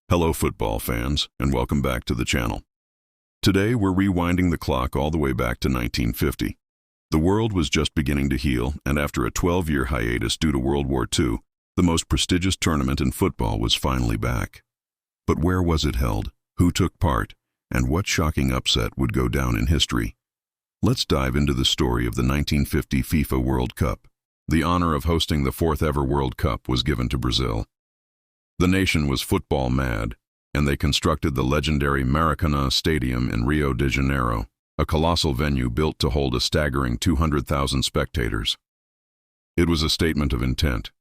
Hello football fans, and welcome back to the channel. Today we're rewinding the clock all the way back to 1950. The world was just beginning to heal, and after a 12-year hiatus due to World War II, the most prestigious tournament in football was finally back. But where was it held? Who took part? And what shocking upset would go down in history? Let's dive into the story of the 1950 FIFA World Cup. The honor of hosting the fourth ever World Cup was given to Brazil. The nation was football mad, and they constructed the legendary Maracanazo Stadium in Rio de Janeiro, a colossal venue built to hold a staggering 200,000 spectators. It was a statement of intent.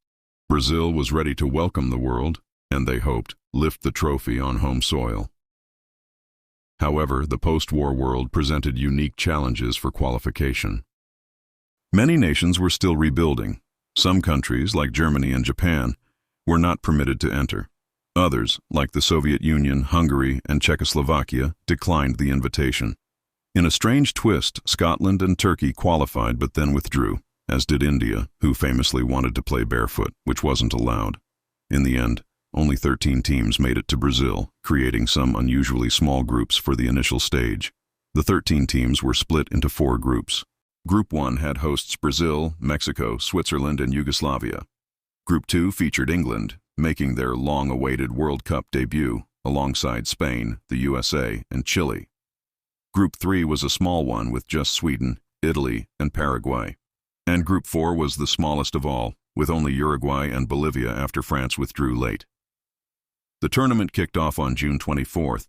Brazil was ready to welcome the world, and they hoped, lift the trophy on home soil. However, the post-war world presented unique challenges for qualification. Many nations were still rebuilding. Some countries, like Germany and Japan, were not permitted to enter. Others, like the Soviet Union, Hungary, and Czechoslovakia, declined the invitation. In a strange twist, Scotland and Turkey qualified but then withdrew, as did India, who famously wanted to play barefoot, which wasn't allowed. In the end, only 13 teams made it to Brazil, creating some unusually small groups for the initial stage. The 13 teams were split into 4 groups. Group 1 had hosts Brazil, Mexico, Switzerland, and Yugoslavia. Group 2 featured England, making their long-awaited World Cup debut, alongside Spain, the USA, and Chile. Group 3 was a small one with just Sweden, Italy, and Paraguay. And Group 4 was the smallest of all, with only Uruguay and Bolivia after France withdrew late. The tournament kicked off on June 24th,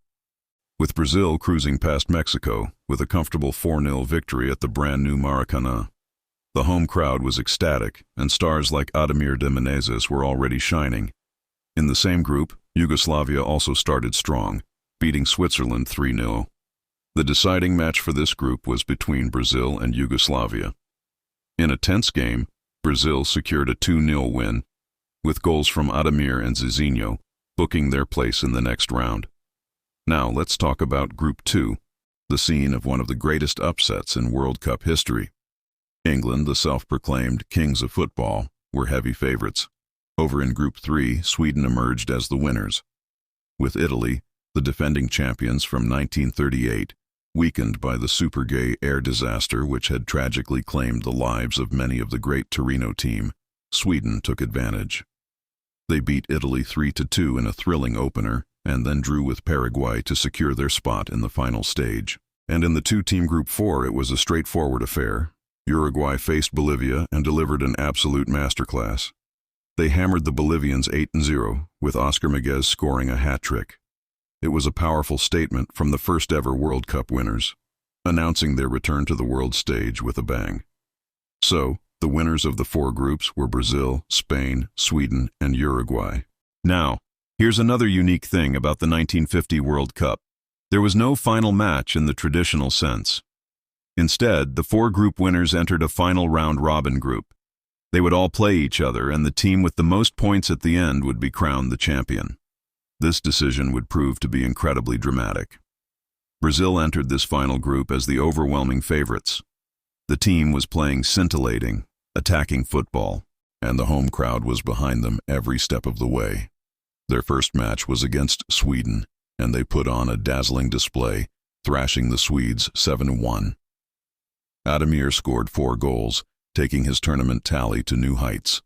with Brazil cruising past Mexico with a comfortable 4-0 victory at the brand-new Maracanazo. The home crowd was ecstatic, and stars like Ademir de Menezes were already shining. In the same group, Yugoslavia also started strong, beating Switzerland 3-0. The deciding match for this group was between Brazil and Yugoslavia. In a tense game, Brazil secured a 2-0 win, with goals from Ademir and Zizinho, booking their place in the next round. Now let's talk about Group 2, the scene of one of the greatest upsets in World Cup history. England, the self-proclaimed kings of football, were heavy favorites. Over in Group 3, Sweden emerged as the winners, with Italy, the defending champions from 1938, weakened by the super-gay air disaster which had tragically claimed the lives of many of the great Torino team. Sweden took advantage. They beat Italy 3-2 in a thrilling opener, and then drew with Paraguay to secure their spot in the final stage. And in the two-team Group 4, it was a straightforward affair. Uruguay faced Bolivia and delivered an absolute masterclass. They hammered the Bolivians 8-0, with Oscar Miguez scoring a hat-trick. It was a powerful statement from the first-ever World Cup winners, announcing their return to the world stage with a bang. So, the winners of the 4 groups were Brazil, Spain, Sweden, and Uruguay. Now, here's another unique thing about the 1950 World Cup. There was no final match in the traditional sense. Instead, the 4 group winners entered a final round-robin group. They would all play each other, and the team with the most points at the end would be crowned the champion. This decision would prove to be incredibly dramatic. Brazil entered this final group as the overwhelming favorites. The team was playing scintillating, attacking football, and the home crowd was behind them every step of the way. Their first match was against Sweden, and they put on a dazzling display, thrashing the Swedes 7-1. Ademir scored 4 goals, taking his tournament tally to new heights.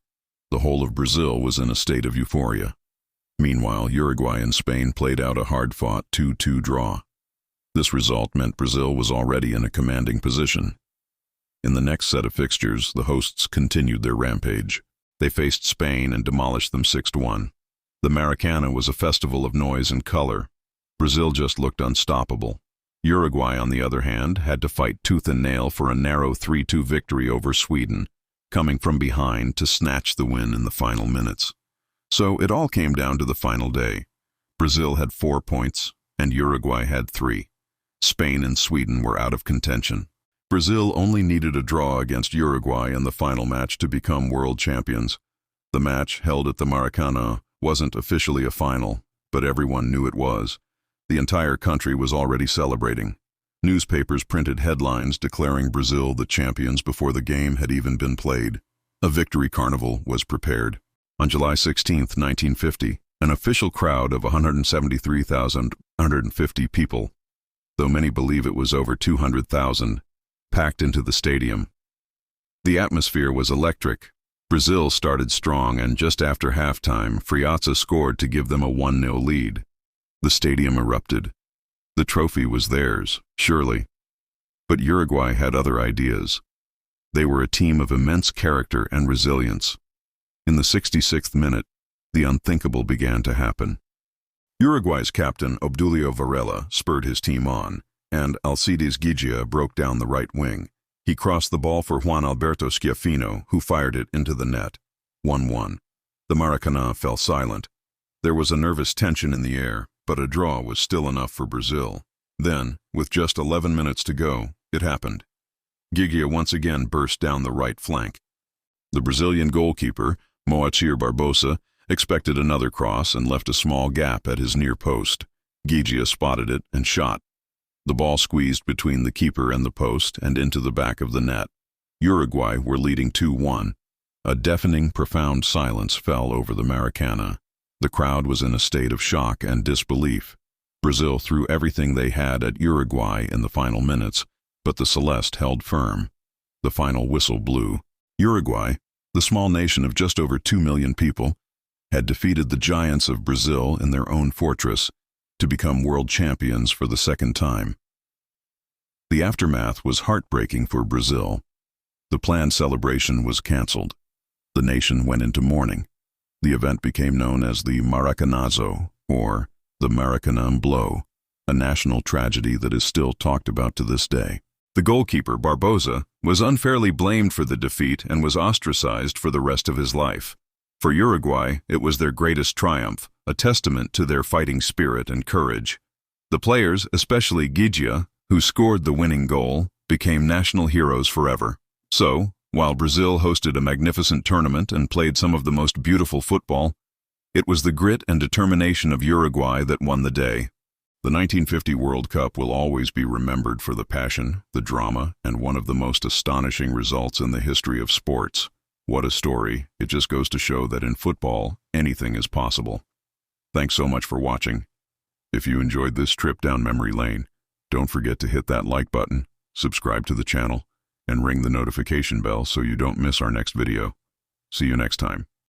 The whole of Brazil was in a state of euphoria. Meanwhile, Uruguay and Spain played out a hard-fought 2-2 draw. This result meant Brazil was already in a commanding position. In the next set of fixtures, the hosts continued their rampage. They faced Spain and demolished them 6-1. The Maracanazo was a festival of noise and color. Brazil just looked unstoppable. Uruguay, on the other hand, had to fight tooth and nail for a narrow 3-2 victory over Sweden, coming from behind to snatch the win in the final minutes. So it all came down to the final day. Brazil had 4 points, and Uruguay had 3. Spain and Sweden were out of contention. Brazil only needed a draw against Uruguay in the final match to become world champions. The match, held at the Maracanazo, wasn't officially a final, but everyone knew it was. The entire country was already celebrating. Newspapers printed headlines declaring Brazil the champions before the game had even been played. A victory carnival was prepared. On July 16, 1950, An official crowd of 173,150 people, though many believe it was over 200,000, packed into the stadium. The atmosphere was electric. Brazil started strong, and just after halftime, Friaza scored to give them a 1-0 lead. The stadium erupted. The trophy was theirs, surely. But Uruguay had other ideas. They were a team of immense character and resilience. In the 66th minute, the unthinkable began to happen. Uruguay's captain, Obdulio Varela, spurred his team on, and Alcides Gigia broke down the right wing. He crossed the ball for Juan Alberto Schiaffino, who fired it into the net. 1-1. The Maracanazo fell silent. There was a nervous tension in the air, but a draw was still enough for Brazil. Then, with just 11 minutes to go, it happened. Gigia once again burst down the right flank. The Brazilian goalkeeper, Moacir Barbosa, expected another cross and left a small gap at his near post. Gigia spotted it and shot. The ball squeezed between the keeper and the post and into the back of the net. Uruguay were leading 2-1. A deafening, profound silence fell over the Maracana. The crowd was in a state of shock and disbelief. Brazil threw everything they had at Uruguay in the final minutes, but the Celeste held firm. The final whistle blew. Uruguay, the small nation of just over 2 million people, had defeated the giants of Brazil in their own fortress to become world champions for the second time. The aftermath was heartbreaking for Brazil. The planned celebration was canceled. The nation went into mourning. The event became known as the Maracanazo, or the Maracanã blow, a national tragedy that is still talked about to this day. The goalkeeper, Barbosa, was unfairly blamed for the defeat and was ostracized for the rest of his life. For Uruguay, it was their greatest triumph, a testament to their fighting spirit and courage. The players, especially Gigia, who scored the winning goal, became national heroes forever. So, while Brazil hosted a magnificent tournament and played some of the most beautiful football, it was the grit and determination of Uruguay that won the day. The 1950 World Cup will always be remembered for the passion, the drama, and one of the most astonishing results in the history of sports. What a story. It just goes to show that in football, anything is possible. Thanks so much for watching. If you enjoyed this trip down memory lane, don't forget to hit that like button, subscribe to the channel, and ring the notification bell so you don't miss our next video. See you next time.